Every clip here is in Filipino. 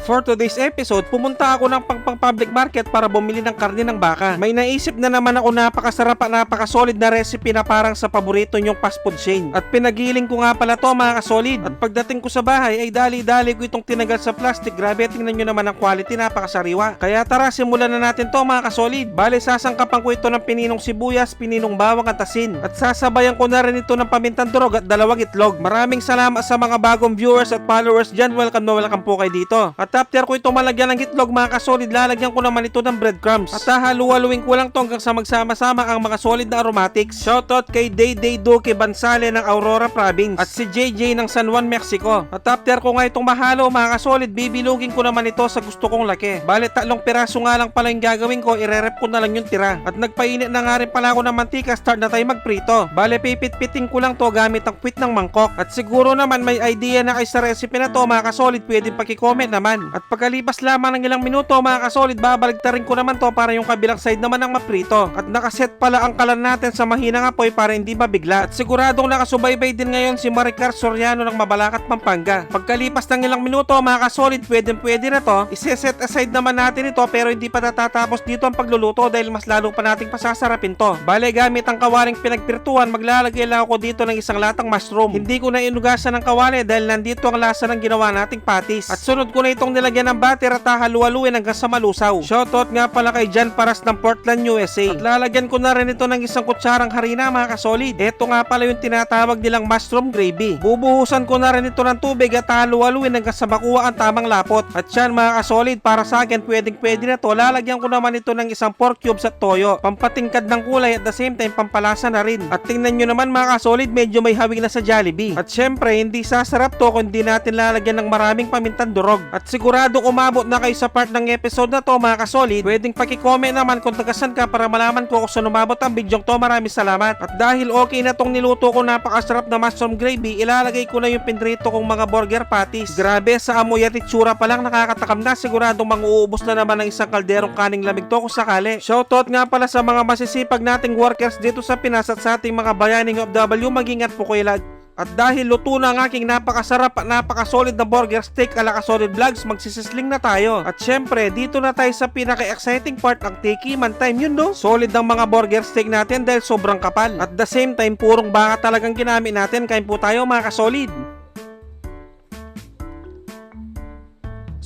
for today's episode, pumunta ako ng public market para bumili ng karne ng baka. May naisip na naman ako napakasarap at napakasolid na recipe na parang sa paborito nyong fast food chain. At pinagiling ko nga pala to mga kasolid. At pagdating ko sa bahay ay dali-dali ko itong tinagal sa plastic. Grabe, tingnan nyo naman ang quality, napakasariwa. Kaya tara, simulan na natin to mga kasolid. Bale, sasangkapan ko ito ng pininong sibuyas, pininong bawang at asin. At sasabayan ko na rin ito ng pamintang durog at 2 itlog. Maraming salamat sa mga bagong viewers at followers dyan. Welcome na welcome po kayo dito. At after ko ito malagyan ng itlog mga kasolid, lalagyan ko naman ito ng breadcrumbs. At hahalu-haluin ko lang to hanggang sa magsama-sama ang mga solid na aromatics. Shoutout kay Day Duque Bansale ng Aurora Province at si JJ ng San Juan, Mexico. At after ko nga itong mahalo mga kasolid, bibilugin ko naman ito sa gusto kong laki. Bale, 3 piraso nga lang pala yung gagawin ko, irerep ko na lang yung tira. At nagpainit na nga rin pala ako ng mantika, start na tayo magprito. Bale, pipit-piting ko lang to gamit ang puwit ng mangkok. At siguro naman may idea na kayo sa recipe na to mga kasolid, pwede paki-comment naman. At pagkalipas lamang ng ilang minuto mga kasolid, babaligtarin ko naman to para yung kabilang side naman ang maprito. At nakaset pala ang kalan natin sa mahinang apoy para hindi mabigla. At siguradong nakasubaybay din ngayon si Maricar Soriano ng Mabalacat, Pampanga. Pagkalipas ng ilang minuto mga kasolid, pwede na to. Iseset aside naman natin ito, pero hindi pa natatapos dito ang pagluluto dahil mas lalo pa nating pasasarapin to. Bale, gamit ang kawaling pinagpirtuhan, maglalagay lang ako dito ng isang latang mushroom. Hindi ko na inugasan ng kawali dahil nandito ang lasa ng ginawa nating patis. At sunod ko na itong nilagyan ng batter at hahalu-haluin hanggang sa malusaw. Shoutout nga pala kay John Paras ng Portland, USA. At lalagyan ko na rin ito ng isang kutsarang harina mga kasolid. Ito nga pala yung tinatawag nilang mushroom gravy. Bubuhusan ko na rin ito ng tubig at hahalu-haluin hanggang sa makuha ang tamang lapot. At yan mga kasolid, para sa akin pwede na to. Lalagyan ko naman ito ng isang pork cubes at toyo. Pampatingkad ng kulay at the same time pampalasa na rin. At tingnan nyo naman mga kasolid, medyo may hawig na sa Jollibee. At syempre, hindi sasarap to kung di natin lalagyan ng maraming pamintang durog. At sigurado umabot na kayo sa part ng episode na to mga kasolid, pwedeng paki-comment naman kung tagasan ka para malaman ko kung saan umabot ang bidyong to. Maraming salamat. At dahil okay na tong niluto ko napakasarap na mushroom gravy, ilalagay ko na yung pinrito kong mga burger patties. Grabe, sa amoy at itsura pa lang nakakatakam na. Siguradong mang-uubos na naman ng isang kalderong kaning lamig to kung sakali. Shoutout nga pala sa mga masisipag nating workers dito sa Pinas at sa ating mga bayaning OFW, mag-ingat po kayo lahat. At dahil luto na ang aking napakasarap at napakasolid na burger steak ala Kasolid Vlogs, magsisisling na tayo. At syempre, dito na tayo sa pinaka-exciting part, ang tikiman time. Yun no? Solid ang mga burger steak natin dahil sobrang kapal. At the same time, purong baka talagang ginamit natin. Kain po tayo mga kasolid.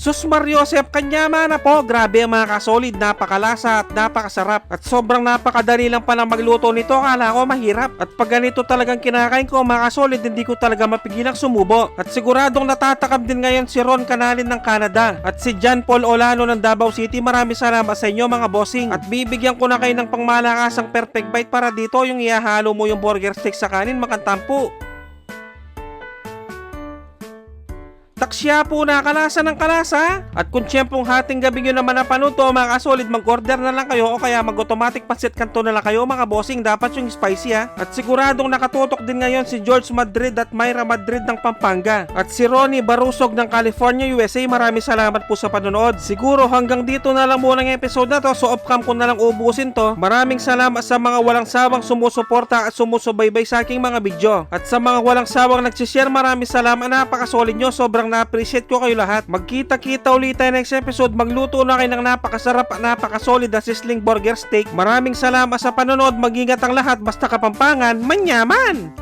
Sus Mariosep, kanyama na po. Grabe mga kasolid, napakalasa at napakasarap. At sobrang napakadali lang palang magluto nito, akala ko mahirap. At pag ganito talagang kinakain ko mga kasolid, hindi ko talaga mapigilang sumubo. At siguradong natatakam din ngayon si Ron Canalin ng Canada at si John Paul Olano ng Davao City. Maraming salamat sa inyo mga bossing. At bibigyan ko na kayo ng pangmalakasang perfect bite para dito yung ihahalo mo yung burger steak sa kanin, makantampo. Taksya po na kalasa ng kalasa. At kung siyempong hating gabi nyo naman napanood to mga kasolid, mag-order na lang kayo o kaya mag-automatic pancit canton na lang kayo mga bossing. Dapat yung spicy ha. At siguradong nakatutok din ngayon si George Madrid at Myra Madrid ng Pampanga. At si Ronnie Barusog ng California, USA. Maraming salamat po sa panonood. Siguro hanggang dito na lang muna ng episode na to. So off-cam ko na lang ubusin to. Maraming salamat sa mga walang sawang sumusuporta at sumusubaybay sa aking mga video. At sa mga walang sawang nagsishare, maraming salamat. Napakasolid nyo. Sobrang na-appreciate ko kayo lahat. Magkita-kita ulit tayo next episode. Magluto na kayo ng napakasarap at napakasolid na sizzling burger steak. Maraming salamat sa panonood. Mag-ingat ang lahat. Basta Kapampangan, manyaman!